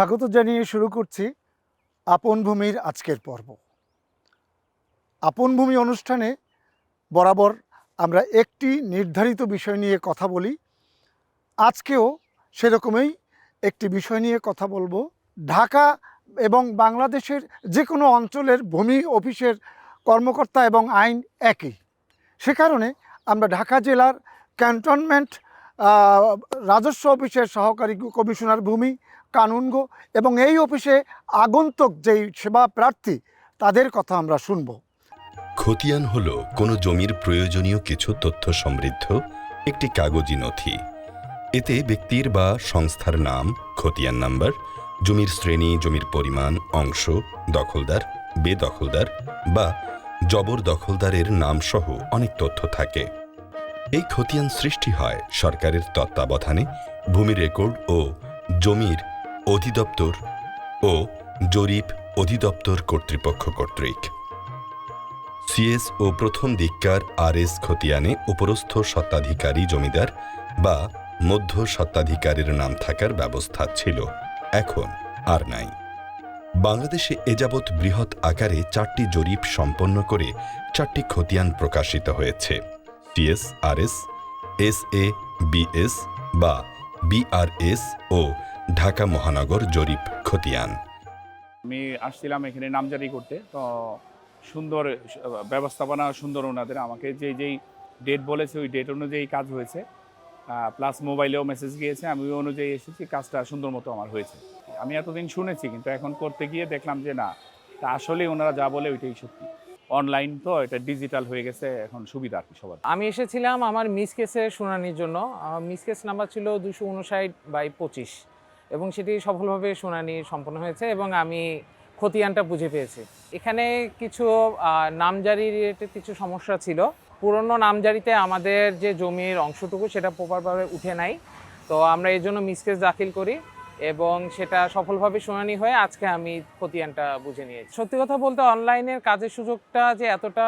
স্বাগত জানিয়ে শুরু করছি আপন ভূমির আজকের পর্ব। আপন ভূমি অনুষ্ঠানে বরাবর আমরা একটি নির্ধারিত বিষয় নিয়ে কথা বলি। আজকেও সেরকমই একটি বিষয় নিয়ে কথা বলবো। ঢাকা এবং বাংলাদেশের যে কোনো অঞ্চলের ভূমি অফিসের কর্মকর্তা এবং আইন একই। সে কারণে আমরা ঢাকা জেলার ক্যান্টনমেন্ট রাজস্ব অফিসের সহকারী কমিশনার ভূমি কানুনগো এবং এই অফিসে আগন্তুক যেই সেবা প্রার্থী তাদের কথা আমরা শুনব। খতিয়ান হল কোনো জমির প্রয়োজনীয় কিছু তথ্য সমৃদ্ধ একটি কাগজি নথি। এতে ব্যক্তির বা সংস্থার নাম, খতিয়ান নাম্বার, জমির শ্রেণী, জমির পরিমাণ, অংশ, দখলদার, বেদখলদার বা জবরদখলদারের নামসহ অনেক তথ্য থাকে। এই খতিয়ান সৃষ্টি হয় সরকারের তত্ত্বাবধানে ভূমি রেকর্ড ও জমির অধিদপ্তর ও জরিপ অধিদপ্তর কর্তৃপক্ষ কর্তৃক। সিএস ও প্রথম দিককার আরএস খতিয়ানে উপরস্থ স্বত্বাধিকারী জমিদার বা মধ্য স্বত্বাধিকারীর নাম থাকার ব্যবস্থা ছিল, এখন আর নাই। বাংলাদেশে এযাবৎ বৃহৎ আকারে 4টি জরিপ সম্পন্ন করে 4টি খতিয়ান প্রকাশিত হয়েছে: সিএস, আরএস, এসএ, বিএস বা বিআরএস ও ঢাকা মহানগর জরিপ খতিয়ান। আমি আসছিলাম এখানে নামজারি করতে, তো সুন্দর ব্যবস্থাপনা, সুন্দর ওনাদের আমাকে যেই ডেট বলেছে ওই ডেট অনুযায়ী কাজ হয়েছে, প্লাস মোবাইলেও মেসেজ গিয়েছে, আমি ওই অনুযায়ী এসেছি, কাজটা সুন্দর মতো আমার হয়েছে। আমি এতদিন শুনেছি, কিন্তু এখন করতে গিয়ে দেখলাম যে না, তা আসলেই ওনারা যা বলে ওইটাই সত্যি। অনলাইন তো এটা ডিজিটাল হয়ে গেছে, এখন সুবিধা আর কি সবার। আমি এসেছিলাম আমার মিস কেসের শুনানির জন্য। আমার মিস কেস নাম্বার ছিল 259/25 এবং সেটি সফলভাবে শুনানি সম্পন্ন হয়েছে এবং আমি খতিয়ানটা বুঝে পেয়েছি। এখানে কিছু নামজারি রিলেটেড কিছু সমস্যা ছিল। পুরনো নামজারিতে আমাদের যে জমির অংশটুকু সেটা প্রপারভাবে উঠে নাই, তো আমরা এই জন্য মিস কেস দাখিল করি এবং সেটা সফলভাবে শুনানি হয়ে আজকে আমি খতিয়ানটা বুঝে নিয়েছি। সত্যি কথা বলতে অনলাইনের কাজের সুযোগটা যে এতটা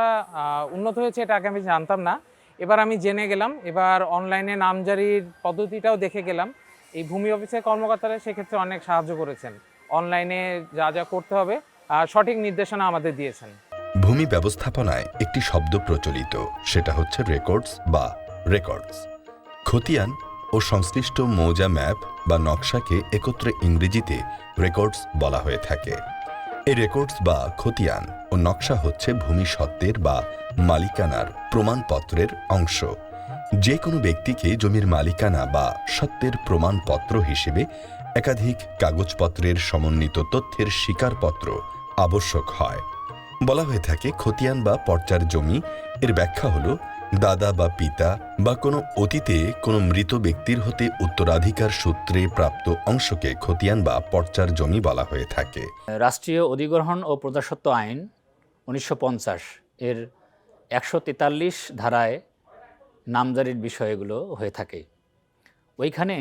উন্নত হয়েছে এটা আগে আমি জানতাম না, এবার আমি জেনে গেলাম। এবার অনলাইনে নামজারির পদ্ধতিটাও দেখে গেলাম। এই ভূমি অফিসের কর্মকর্তারা সেক্ষেত্রে অনেক সাহায্য করেছেন, অনলাইনে যা যা করতে হবে সঠিক নির্দেশনা আমাদের দিয়েছেন। ভূমি ব্যবস্থাপনায় একটি শব্দ প্রচলিত, সেটা হচ্ছে রেকর্ডস বা রেকর্ডস। খতিয়ান ও সংশ্লিষ্ট মৌজা, ম্যাপ বা নকশাকে একত্রে ইংরেজিতে রেকর্ডস বলা হয়ে থাকে। এই রেকর্ডস বা খতিয়ান ও নকশা হচ্ছে ভূমি সত্ত্বের বা মালিকানার প্রমাণপত্রের অংশ। যে কোনো ব্যক্তিকে জমির মালিকানা বা সত্ত্বের প্রমাণপত্র হিসেবে একাধিক কাগজপত্রের সমন্বিত তথ্যের স্বীকারপত্র আবশ্যক হয়। বলা হয়ে থাকে খতিয়ান বা পর্চার জমি। এর ব্যাখ্যা হল দাদা বা পিতা বা কোনো অতীতে কোনো মৃত ব্যক্তির হতে উত্তরাধিকার সূত্রে প্রাপ্ত অংশকে খতিয়ান বা পর্চার জমি বলা হয়ে থাকে। রাষ্ট্রীয় অধিগ্রহণ ও প্রজাস্বত্ব আইন 1950 এর 143 ধারায় নামজারির বিষয়গুলো হয়ে থাকে। ওইখানে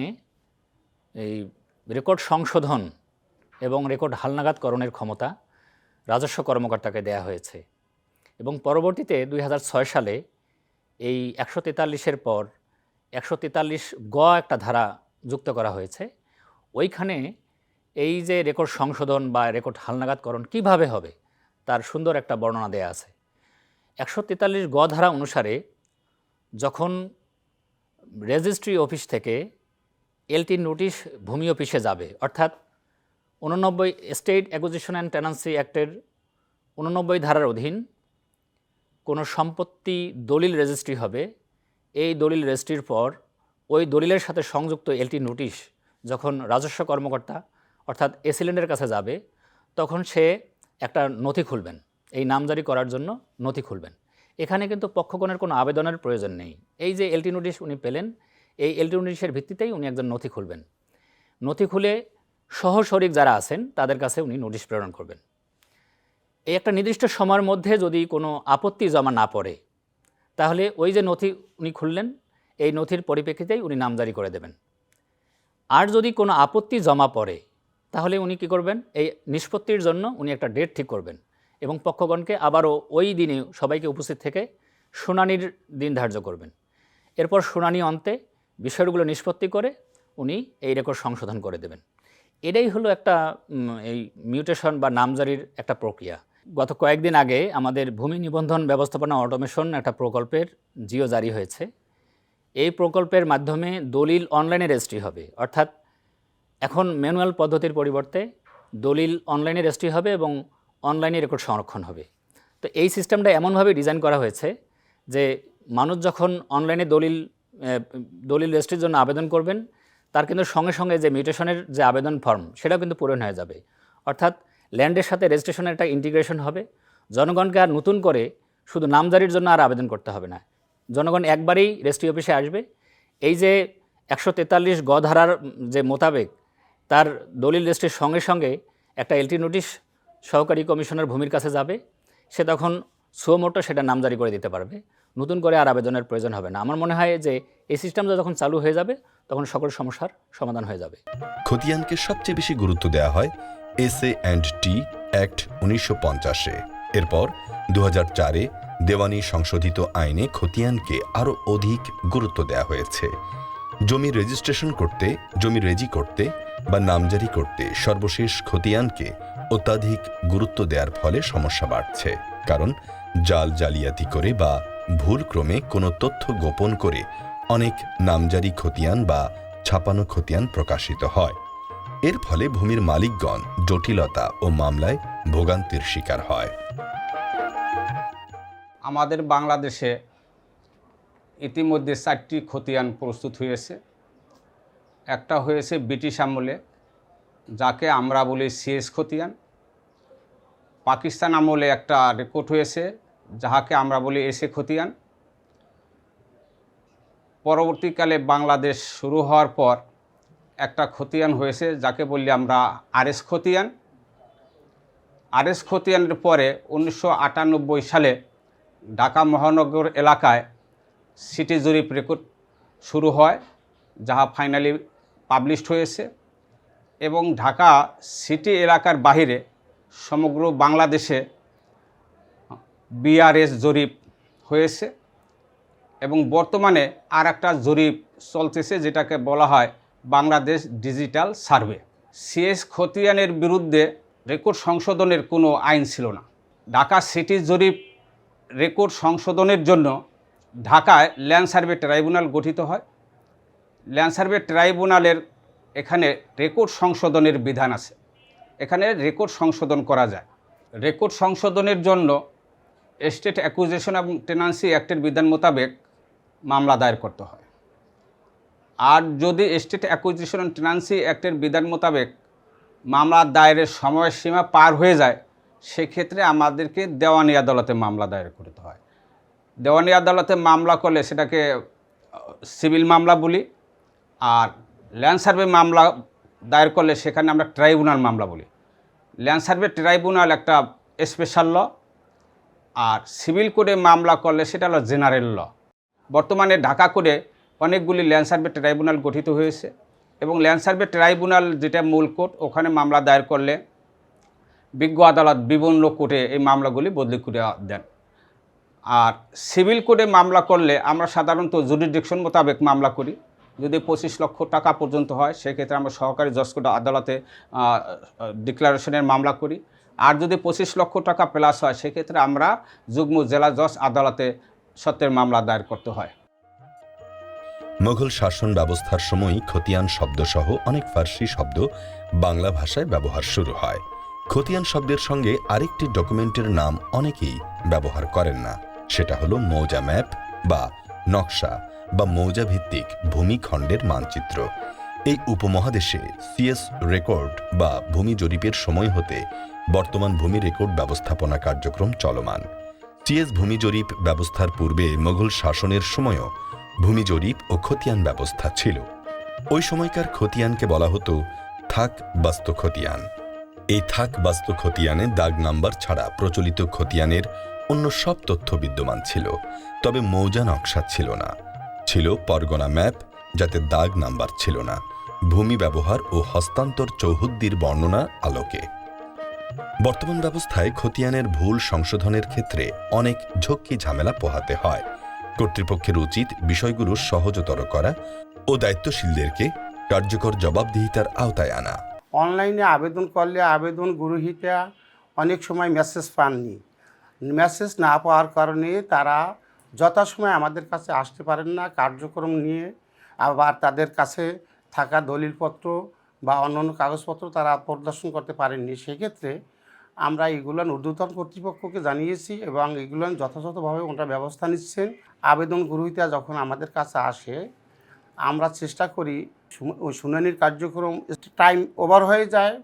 এই রেকর্ড সংশোধন এবং রেকর্ড হালনাগাদকরণের ক্ষমতা রাজস্ব কর্মকর্তাকে দেয়া হয়েছে এবং পরবর্তীতে 2006 সালে এই 143-এর পর 143 গ একটা ধারা যুক্ত করা হয়েছে। ওইখানে এই যে রেকর্ড সংশোধন বা রেকর্ড হালনাগাদকরণ কিভাবে হবে তার সুন্দর একটা বর্ণনা দেয়া আছে। 143 গ ধারা অনুসারে যখন রেজিস্ট্রি অফিস থেকে এলটি নোটিশ ভূমি অফিসে যাবে, অর্থাৎ 89 স্টেট অ্যাকুইজিশন অ্যান্ড টেন্যান্সি অ্যাক্টের 89 ধারার অধীন কোনো সম্পত্তি দলিল রেজিস্ট্রি হবে, এই দলিল রেজিস্ট্রির পর ওই দলিলের সাথে সংযুক্ত এলটি নোটিশ যখন রাজস্ব কর্মকর্তা অর্থাৎ এসিল্যান্ডের কাছে যাবে, তখন সে একটা নথি খুলবেন, এই নামজারি করার জন্য নথি খুলবেন। এখানে কিন্তু পক্ষগণের কোনো আবেদনের প্রয়োজন নেই। এই যে এলটি নোটিশ উনি পেলেন, এই এলটি নোটিশের ভিত্তিতেই উনি একজন নথি খুলবেন। নথি খুলে সহশরিক যারা আছেন তাদের কাছে উনি নোটিশ প্রেরণ করবেন। এই একটা নির্দিষ্ট সময়ের মধ্যে যদি কোনো আপত্তি জমা না পড়ে, তাহলে ওই যে নথি উনি খুললেন, এই নথির পরিপ্রেক্ষিতেই উনি নামজারি করে দেবেন। আর যদি কোনো আপত্তি জমা পড়ে, তাহলে উনি কী করবেন, এই নিষ্পত্তির জন্য উনি একটা ডেট ঠিক করবেন এবং পক্ষগণকে আবারও ওই দিনে সবাইকে উপস্থিত থেকে শুনানির দিন ধার্য করবেন। এরপর শুনানি অন্তে বিষয়গুলো নিষ্পত্তি করে উনি এই রেকর্ড সংশোধন করে দেবেন। এটাই হলো একটা এই মিউটেশন বা নামজারির একটা প্রক্রিয়া। গত কয়েকদিন আগে আমাদের ভূমি নিবন্ধন ব্যবস্থাপনা অটোমেশন একটা প্রকল্পের জিও জারি হয়েছে। এই প্রকল্পের মাধ্যমে দলিল অনলাইনে রেজিস্ট্রি হবে, অর্থাৎ এখন ম্যানুয়াল পদ্ধতির পরিবর্তে দলিল অনলাইনে রেজিস্ট্রি হবে এবং অনলাইনে রেকর্ড সংরক্ষণ হবে। তো এই সিস্টেমটা এমনভাবে ডিজাইন করা হয়েছে যে মানুষ যখন অনলাইনে দলিল রেজিস্ট্রির জন্য আবেদন করবেন, তার কিন্তু সঙ্গে সঙ্গে যে মিউটেশনের যে আবেদন ফর্ম সেটাও কিন্তু পূরণ হয়ে যাবে। অর্থাৎ ল্যান্ডের সাথে রেজিস্ট্রেশনের একটা ইন্টিগ্রেশন হবে। জনগণকে আর নতুন করে শুধু নামজারির জন্য আর আবেদন করতে হবে না। জনগণ একবারেই রেজিস্ট্রি অফিসে আসবে, এই যে 143 গ ধারার যে মোতাবেক তার দলিল রেজিস্ট্রির সঙ্গে সঙ্গে একটা এলটি নোটিশ সহকারী কমিশনার ভূমির কাছে যাবে, সে তখন সুমোটো সেটা নামজারি করে দিতে পারবে, নতুন করে আর আবেদনের প্রয়োজন হবে না। আমার মনে হয় যে এই সিস্টেমটা যখন চালু হয়ে যাবে তখন সকল সমস্যার সমাধান হয়ে যাবে। খতিয়ানকে সবচেয়ে বেশি গুরুত্ব দেওয়া হয় SA&T অ্যাক্ট 1950-এ। এরপর 2004-এ দেওয়ানি সংশোধিত আইনে খতিয়ানকে আরও অধিক গুরুত্ব দেওয়া হয়েছে। জমি রেজিস্ট্রেশন করতে, জমি রেজি করতে বা নামজারি করতে সর্বশেষ খতিয়ানকে অত্যাধিক গুরুত্ব দেওয়ার ফলে সমস্যা বাড়ছে। কারণ জালিয়াতি করে বা ভুলক্রমে কোনো তথ্য গোপন করে অনেক নামজারি খতিয়ান বা ছাপানো খতিয়ান প্রকাশিত হয়। এর ফলে ভূমির মালিকগণ জটিলতা ও মামলায় ভোগান্তির শিকার হয়। আমাদের বাংলাদেশে ইতিমধ্যে 4টি খতিয়ান প্রস্তুত হয়েছে। একটা হয়েছে ব্রিটিশ আমলে, যাকে আমরা বলি সিএস খতিয়ান। পাকিস্তান আমলে একটা রেকর্ড হয়েছে, যাহাকে আমরা বলি এসএ খতিয়ান। পরবর্তীকালে বাংলাদেশ শুরু হওয়ার পর একটা খতিয়ান হয়েছে, যাকে বলি আমরা আরএস খতিয়ান। আরএস খতিয়ানের পরে 1998 সালে ঢাকা মহানগর এলাকায় সিটি জরিপ রেকর্ড শুরু হয়, যাহা ফাইনালি পাবলিশড হয়েছে। এবং ঢাকা সিটি এলাকার বাহিরে সমগ্র বাংলাদেশে বিআরএস জরিপ হয়েছে এবং বর্তমানে আর একটা জরিপ চলতেছে, যেটাকে বলা হয় বাংলাদেশ ডিজিটাল সার্ভে। সিএস খতিয়ানের বিরুদ্ধে রেকর্ড সংশোধনের কোনো আইন ছিল না। ঢাকা সিটি জরিপ রেকর্ড সংশোধনের জন্য ঢাকায় ল্যান্ড সার্ভে ট্রাইব্যুনাল গঠিত হয়। ল্যান্ড সার্ভে ট্রাইব্যুনালের এখানে রেকর্ড সংশোধনের বিধান আছে, এখানে রেকর্ড সংশোধন করা যায়। রেকর্ড সংশোধনের জন্য এস্টেট অ্যাকুইজিশন এবং টেনান্সি অ্যাক্টের বিধান মোতাবেক মামলা দায়ের করতে হয়। আর যদি এস্টেট অ্যাকুইজিশন এবং টেনান্সি অ্যাক্টের বিধান মোতাবেক মামলা দায়েরের সময়সীমা পার হয়ে যায়, সেক্ষেত্রে আমাদেরকে দেওয়ানি আদালতে মামলা দায়ের করতে হয়। দেওয়ানি আদালতে মামলা করলে সেটাকে সিভিল মামলা বলি, আর ল্যান্ড সার্ভে মামলা দায়ের করলে সেখানে আমরা ট্রাইব্যুনাল মামলা বলি। ল্যান্ড সার্ভে ট্রাইব্যুনাল একটা স্পেশাল ল, আর সিভিল কোডে মামলা করলে সেটা হলো জেনারেল ল। বর্তমানে ঢাকা কোডে অনেকগুলি ল্যান্ড সার্ভে ট্রাইব্যুনাল গঠিত হয়েছে এবং ল্যান্ড সার্ভে ট্রাইব্যুনাল যেটা মূল কোর্ট, ওখানে মামলা দায়ের করলে বিজ্ঞ আদালত বিভিন্ন কোর্টে এই মামলাগুলি বদলি করে দেন। আর সিভিল কোডে মামলা করলে আমরা সাধারণত জুরিডিকশন মোতাবেক মামলা করি। যদি 25 লক্ষ টাকা পর্যন্ত হয়, সেক্ষেত্রে আমরা সহকারী জজ কোর্ট আদালতে ডিক্লারেশনের মামলা করি। আর যদি 25 লক্ষ টাকা প্লাস হয়, সেক্ষেত্রে আমরা যুগ্ম জেলা জজ আদালতে সত্যের মামলা দায়ের করতে হয়। মুঘল শাসন ব্যবস্থার সময় খতিয়ান শব্দসহ অনেক ফার্সি শব্দ বাংলা ভাষায় ব্যবহার শুরু হয়। খতিয়ান শব্দের সঙ্গে আরেকটি ডকুমেন্টের নাম অনেকেই ব্যবহার করেন না, সেটা হলো মৌজা ম্যাপ বা নকশা বা মৌজা ভিত্তিক ভূমিখণ্ডের মানচিত্র। এই উপমহাদেশে সিএস রেকর্ড বা ভূমি জরিপের সময় হতে বর্তমান ভূমি রেকর্ড ব্যবস্থাপনা কার্যক্রম চলমান। সিএস ভূমি জরিপ ব্যবস্থার পূর্বে মুঘল শাসনের সময়ও ভূমি জরিপ ও খতিয়ান ব্যবস্থা ছিল। ওই সময়কার খতিয়ানকে বলা হতো থাক বাস্তু খতিয়ান। এই থাক বাস্তু খতিয়ানে দাগ নাম্বার ছাড়া প্রচলিত খতিয়ানের অন্য সব তথ্য বিদ্যমান ছিল, তবে মৌজা নকশা ছিল না। ছিল পরগনা ম্যাপ, যাতে দাগ নাম্বার ছিল না, ভূমি ব্যবহার ও হস্তান্তর চৌহদ্দির বর্ণনার আলোকে। বর্তমান ব্যবস্থায় খতিয়ানের ভুল সংশোধনের ক্ষেত্রে অনেক ঝক্কি ঝামেলা পোহাতে হয়। কর্তৃপক্ষের উচিত বিষয়গুলো সহজতর করা ও দায়িত্বশীলদেরকে কার্যকর জবাবদিহিতার আওতায় আনা। অনলাইনে আবেদন করলে আবেদন গ্রহীতা অনেক সময় মেসেজ পাননি। মেসেজ না পাওয়ার কারণে তারা যথাসময়ে আমাদের কাছে আসতে পারেন না কার্যক্রম নিয়ে, আবার তাদের কাছে থাকা দলিলপত্র বা অন্যান্য কাগজপত্র তারা প্রদর্শন করতে পারেননি। সেক্ষেত্রে আমরা এগুলো ঊর্ধ্বতন কর্তৃপক্ষকে জানিয়েছি এবং এগুলো যথাযথভাবে ওনারা ব্যবস্থা নিচ্ছেন। আবেদন গ্রহীতা যখন আমাদের কাছে আসে আমরা চেষ্টা করি ওই শুনানির কার্যক্রম টাইম ওভার হয়ে যায়,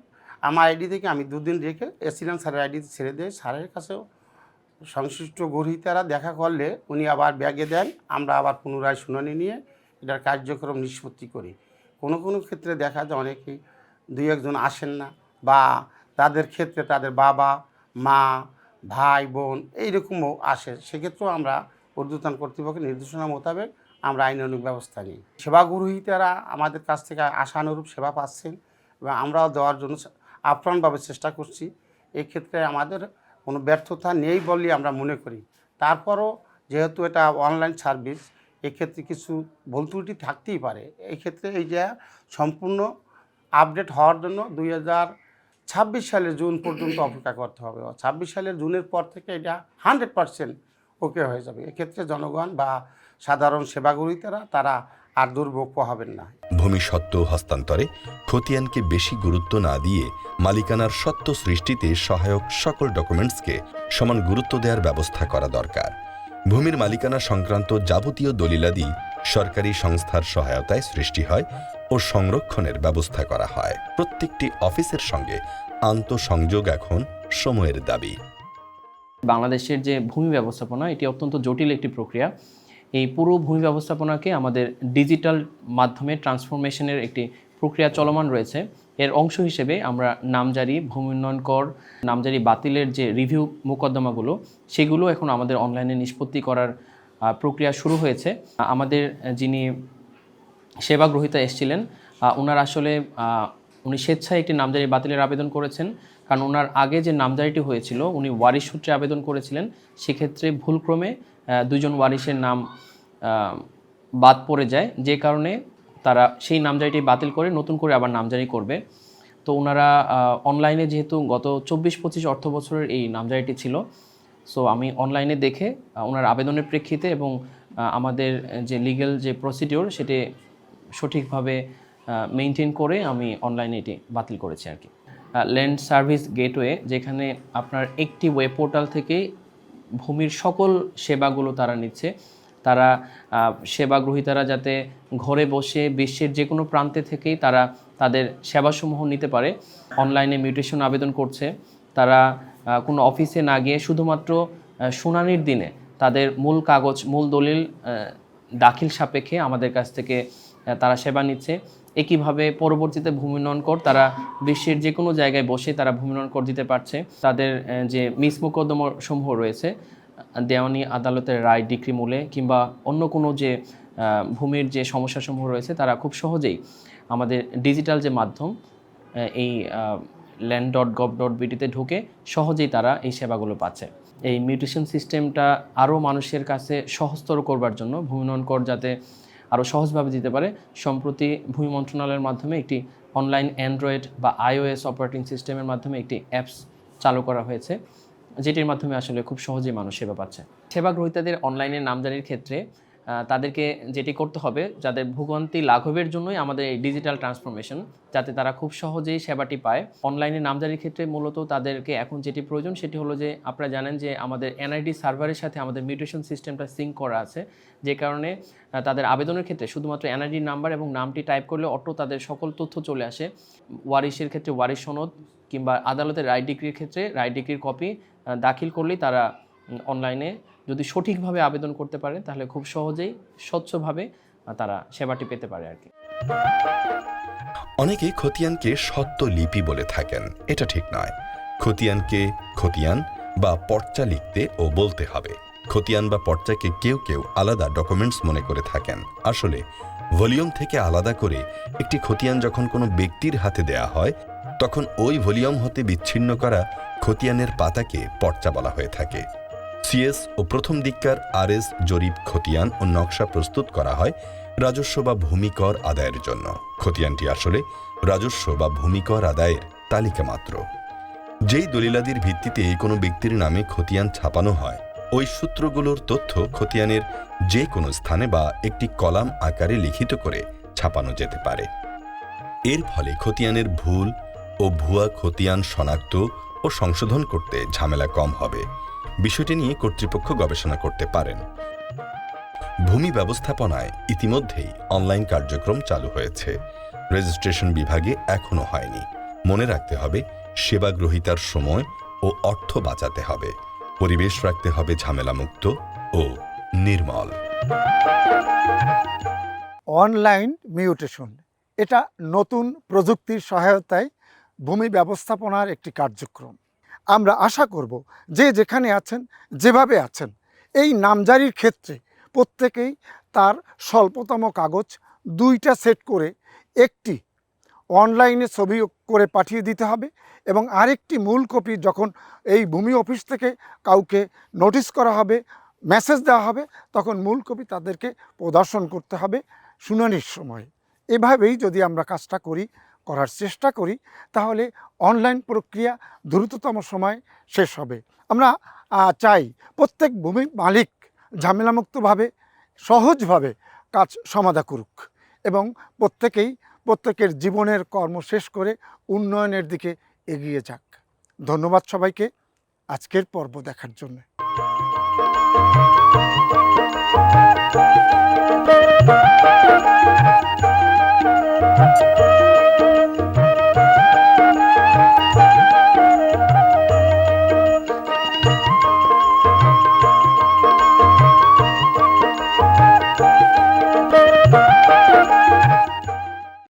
আমার আইডি থেকে আমি 2 দিন রেখে এসিলেন স্যারের আইডিতে ছেড়ে দেয়। স্যারের কাছেও সংশ্লিষ্ট গ্রহীতারা দেখা করলে উনি আবার ব্যাগে দেন, আমরা আবার পুনরায় শুনানি নিয়ে এটার কার্যক্রম নিষ্পত্তি করি। কোনো কোনো ক্ষেত্রে দেখা যায় অনেকেই 2-1 জন আসেন না, বা তাদের ক্ষেত্রে তাদের বাবা মা ভাই বোন এইরকমও আসে। সেক্ষেত্রেও আমরা ঊর্ধ্বতন কর্তৃপক্ষের নির্দেশনা মোতাবেক আমরা আইনানুগ ব্যবস্থা নিই। সেবা গ্রহীতারা আমাদের কাছ থেকে আশানুরূপ সেবা পাচ্ছেন এবং আমরাও দেওয়ার জন্য আপ্রাণভাবে চেষ্টা করছি। এক্ষেত্রে আমাদের কোনো ব্যর্থতা নেই বলেই আমরা মনে করি। তারপরও যেহেতু এটা অনলাইন সার্ভিস, এক্ষেত্রে কিছু ভুল ত্রুটি থাকতেই পারে। এই ক্ষেত্রে এই যে সম্পূর্ণ আপডেট হওয়ার জন্য 2026 সালের জুন পর্যন্ত অপেক্ষা করতে হবে। 26 সালের জুনের পর থেকে এটা 100% ওকে হয়ে যাবে। এক্ষেত্রে জনগণ বা সাধারণ সেবাগ্রহীতারা তারা আর দুর্ভোগ পোহাবেন না। ভূমি সত্ত্ব হস্তান্তরে খতিয়ানকে বেশি গুরুত্ব না দিয়ে মালিকানার সত্ত্ব সৃষ্টিতে সহায়ক সকল ডকুমেন্টসকে সমান গুরুত্ব দেওয়ার ব্যবস্থা করা দরকার। ভূমির মালিকানা সংক্রান্ত যাবতীয় দলিলাদি সরকারি সংস্থার সহায়তায় সৃষ্টি হয় ও সংরক্ষণের ব্যবস্থা করা হয়। প্রত্যেকটি অফিসের সঙ্গে আন্তঃসংযোগ এখন সময়ের দাবি। বাংলাদেশের যে ভূমি ব্যবস্থাপনা এটি অত্যন্ত জটিল একটি প্রক্রিয়া। এই পুরো ভূমি ব্যবস্থাপনাকে আমাদের ডিজিটাল মাধ্যমে ট্রান্সফরমেশনের একটি প্রক্রিয়া চলমান রয়েছে। এর অংশ হিসেবে আমরা নামজারি, ভূমি উন্নয়ন কর, নামজারি বাতিলের যে রিভিউ মোকদ্দমাগুলো সেগুলো এখন আমাদের অনলাইনে নিষ্পত্তি করার প্রক্রিয়া শুরু হয়েছে। আমাদের যিনি সেবা গ্রহীতা এসেছিলেন ওনার আসলে উনি স্বেচ্ছায় একটি নামজারি বাতিলের আবেদন করেছেন, কারণ ওনার আগে যে নামজারিটি হয়েছিল উনি ওয়ারিশ সূত্রে আবেদন করেছিলেন। সেক্ষেত্রে ভুলক্রমে 2 জন ওয়ারিশের নাম বাদ পড়ে যায়, যে কারণে তারা সেই নামজারিটি বাতিল করে নতুন করে আবার নামজারি করবে। তো ওনারা অনলাইনে যেহেতু গত 24-25 অর্থ বছরের এই নামজারিটি ছিল, সো আমি অনলাইনে দেখে ওনার আবেদনের প্রেক্ষিতে এবং আমাদের যে লিগ্যাল যে প্রসিডিওর সেটি সঠিকভাবে মেনটেন করে আমি অনলাইনে এটি বাতিল করেছি আর কি। ল্যান্ড সার্ভিস গেটওয়ে, যেখানে আপনার একটি ওয়েব পোর্টাল থেকে ভূমির সকল সেবাগুলো তারা নিচ্ছে। তারা সেবাগ্রহীতারা যাতে ঘরে বসে বিশ্বের যে কোনো প্রান্তে থেকেই তারা তাদের সেবাসমূহ নিতে পারে। অনলাইনে মিউটেশন আবেদন করছে, তারা কোনো অফিসে না গিয়ে শুধুমাত্র শুনানির দিনে তাদের মূল কাগজ, মূল দলিল দাখিল সাপেক্ষে আমাদের কাছ থেকে তারা সেবা নিচ্ছে। একইভাবে পরবর্তীতে ভূমি উন্নয়ন কর তারা বিশ্বের যে কোনো জায়গায় বসে তারা ভূমি উন্নয়ন কর দিতে পারছে। তাদের যে মিস মোকদ্দমা সমূহ রয়েছে দেওয়ানি আদালতের রায়, ডিক্রি মূলে কিংবা অন্য কোনো যে ভূমির যে সমস্যাসমূহ রয়েছে তারা খুব সহজেই আমাদের ডিজিটাল যে মাধ্যম এই land.gov.bt ঢুকে সহজেই তারা এই সেবাগুলো পাচ্ছে। এই মিউটেশন সিস্টেমটা আরও মানুষের কাছে সহজতর করবার জন্য ভূমি উন্নয়ন কর যাতে আরও সহজভাবে দিতে পারে, সম্প্রতি ভূমি মন্ত্রণালয়ের মাধ্যমে একটি অনলাইন অ্যান্ড্রয়েড বা iOS অপারেটিং সিস্টেমের মাধ্যমে একটি অ্যাপস চালু করা হয়েছে, যেটির মাধ্যমে আসলে খুব সহজেই মানুষ সেবা পাচ্ছে। সেবা গ্রহীতাদের অনলাইনে নামজারির ক্ষেত্রে তাদেরকে যেটি করতে হবে, যাদের ভোগান্তি লাঘবের জন্যই আমাদের এই ডিজিটাল ট্রান্সফরমেশন, যাতে তারা খুব সহজেই সেবাটি পায়। অনলাইনে নামজারির ক্ষেত্রে মূলত তাদেরকে এখন যেটি প্রয়োজন সেটি হলো যে আপনারা জানেন যে আমাদের এনআইডি সার্ভারের সাথে আমাদের মিউটেশন সিস্টেমটা সিঙ্ক করা আছে, যে কারণে তাদের আবেদনের ক্ষেত্রে শুধুমাত্র এনআইডি নাম্বার এবং নামটি টাইপ করলে অটো তাদের সকল তথ্য চলে আসে। ওয়ারিশের ক্ষেত্রে ওয়ারিশ সনদ কিংবা আদালতের রায় ডিক্রির ক্ষেত্রে রায় ডিক্রির কপি দাখিল করলেই তারা অনলাইনে যদি সঠিকভাবে আবেদন করতে পারে তাহলে খুব সহজেই স্বচ্ছভাবে তারা সেবাটি পেতে পারে আর কি। অনেকে খতিয়ানকে সত্ত্ব লিপি বলে থাকেন, এটা ঠিক নয়। খতিয়ানকে খতিয়ান বা পর্চা লিখতে ও বলতে হবে। খতিয়ান বা পর্চাকে কেউ কেউ আলাদা ডকুমেন্টস মনে করে থাকেন। আসলে ভলিউম থেকে আলাদা করে একটি খতিয়ান যখন কোনো ব্যক্তির হাতে দেয়া হয় তখন ওই ভলিউম হতে বিচ্ছিন্ন করা খতিয়ানের পাতাকে পর্চা বলা হয়ে থাকে। সিএস ও প্রথম দিককার আরএস জরিপ খতিয়ান ও নকশা প্রস্তুত করা হয় রাজস্ব বা ভূমি কর আদায়ের জন্য। খতিয়ানটি আসলে রাজস্ব বা ভূমি কর আদায়ের তালিকা মাত্র। যেই দলিলাদির ভিত্তিতে কোনো ব্যক্তির নামে খতিয়ান ছাপানো হয়, ওই সূত্রগুলোর তথ্য খতিয়ানের যে কোনো স্থানে বা একটি কলাম আকারে লিখিত করে ছাপানো যেতে পারে। এর ফলে খতিয়ানের ভুল ও ভুয়া খতিয়ান শনাক্ত ও সংশোধন করতে ঝামেলা কম হবে। বিষয়টি নিয়ে কর্তৃপক্ষ গবেষণা করতে পারেন। ভূমি ব্যবস্থাপনায় ইতিমধ্যেই অনলাইন কার্যক্রম চালু হয়েছে। রেজিস্ট্রেশন বিভাগে এখনো হয়নি। মনে রাখতে হবে, সেবা গ্রহীতার সময় ও অর্থ বাঁচাতে হবে। পরিবেশ রাখতে হবে ঝামেলামুক্ত ও নির্মল। অনলাইন মিউটেশন, এটা নতুন প্রযুক্তির সহায়তায় ভূমি ব্যবস্থাপনার একটি কার্যক্রম। আমরা আশা করব যে যেখানে আছেন, যেভাবে আছেন, এই নামজারির ক্ষেত্রে প্রত্যেকেই তার স্বল্পতম কাগজ 2টা সেট করে একটি অনলাইনে ছবি করে পাঠিয়ে দিতে হবে এবং আরেকটি মূল কপি যখন এই ভূমি অফিস থেকে কাউকে নোটিশ করা হবে, মেসেজ দেওয়া হবে, তখন মূল কপি তাদেরকে প্রদর্শন করতে হবে শুনানির সময়। এভাবেই যদি আমরা কাজটা করার চেষ্টা করি, তাহলে অনলাইন প্রক্রিয়া দ্রুততম সময় শেষ হবে। আমরা চাই প্রত্যেক ভূমি মালিক ঝামেলামুক্তভাবে, সহজভাবে কাজ সমাধা করুক এবং প্রত্যেকের জীবনের কর্ম শেষ করে উন্নয়নের দিকে এগিয়ে যাক। ধন্যবাদ সবাইকে আজকের পর্ব দেখার জন্য।